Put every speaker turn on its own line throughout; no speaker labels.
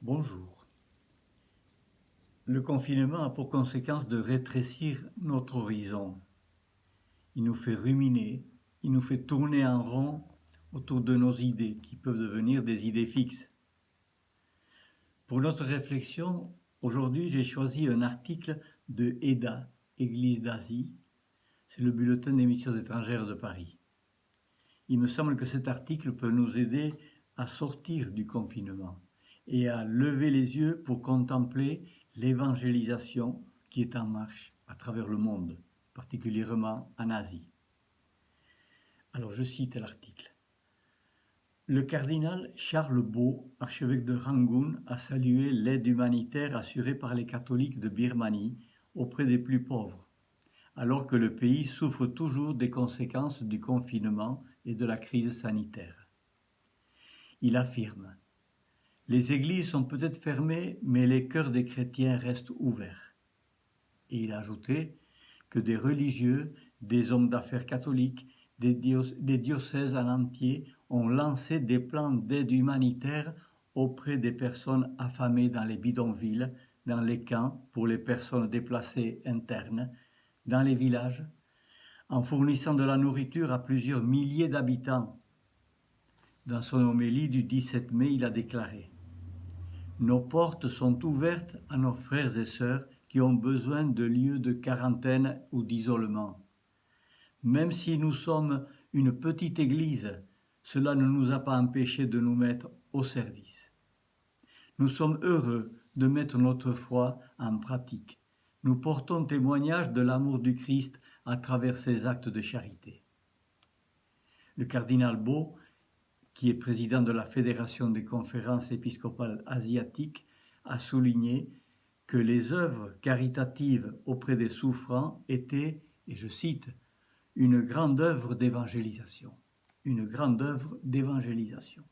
Bonjour. Le confinement a pour conséquence de rétrécir notre horizon. Il nous fait ruminer, il nous fait tourner en rond autour de nos idées qui peuvent devenir des idées fixes. Pour notre réflexion, aujourd'hui j'ai choisi un article de EDA, Église d'Asie. C'est le bulletin des missions étrangères de Paris. Il me semble que cet article peut nous aider à sortir du confinement et à lever les yeux pour contempler l'évangélisation qui est en marche à travers le monde, particulièrement en Asie. Alors je cite l'article. Le cardinal Charles Bau, archevêque de Rangoon, a salué l'aide humanitaire assurée par les catholiques de Birmanie auprès des plus pauvres, alors que le pays souffre toujours des conséquences du confinement et de la crise sanitaire. Il affirme: les églises sont peut-être fermées, mais les cœurs des chrétiens restent ouverts. Et il a ajouté que des religieux, des hommes d'affaires catholiques, des diocèses en entier ont lancé des plans d'aide humanitaire auprès des personnes affamées dans les bidonvilles, dans les camps pour les personnes déplacées internes, dans les villages, en fournissant de la nourriture à plusieurs milliers d'habitants. Dans son homélie du 17 mai, il a déclaré: nos portes sont ouvertes à nos frères et sœurs qui ont besoin de lieux de quarantaine ou d'isolement. Même si nous sommes une petite église, cela ne nous a pas empêchés de nous mettre au service. Nous sommes heureux de mettre notre foi en pratique. Nous portons témoignage de l'amour du Christ à travers ces actes de charité. Le cardinal Bau, qui est président de la Fédération des conférences épiscopales asiatiques, a souligné que les œuvres caritatives auprès des souffrants étaient, et je cite, une grande œuvre d'évangélisation. Une grande œuvre d'évangélisation.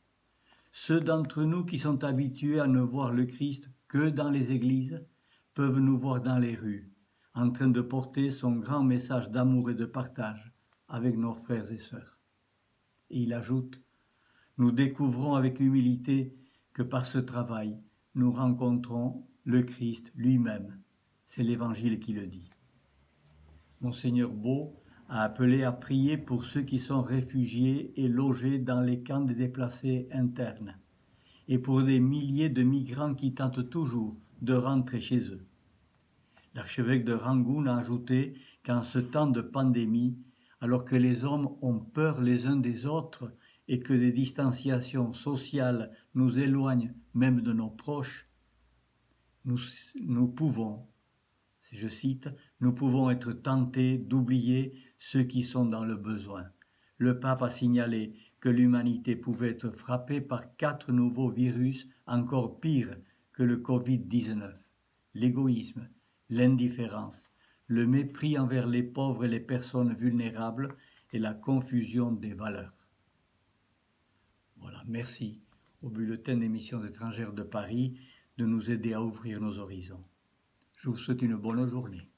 Ceux d'entre nous qui sont habitués à ne voir le Christ que dans les églises peuvent nous voir dans les rues, en train de porter son grand message d'amour et de partage avec nos frères et sœurs. Et il ajoute: nous découvrons avec humilité que par ce travail, nous rencontrons le Christ lui-même. C'est l'Évangile qui le dit. Monseigneur Beau a appelé à prier pour ceux qui sont réfugiés et logés dans les camps des déplacés internes, et pour des milliers de migrants qui tentent toujours de rentrer chez eux. L'archevêque de Rangoon a ajouté qu'en ce temps de pandémie, alors que les hommes ont peur les uns des autres et que des distanciations sociales nous éloignent même de nos proches, nous pouvons, je cite, nous pouvons être tentés d'oublier ceux qui sont dans le besoin. Le pape a signalé que l'humanité pouvait être frappée par 4 nouveaux virus encore pires que le Covid-19. L'égoïsme, l'indifférence, le mépris envers les pauvres et les personnes vulnérables et la confusion des valeurs. Voilà, merci au bulletin des missions étrangères de Paris de nous aider à ouvrir nos horizons. Je vous souhaite une bonne journée.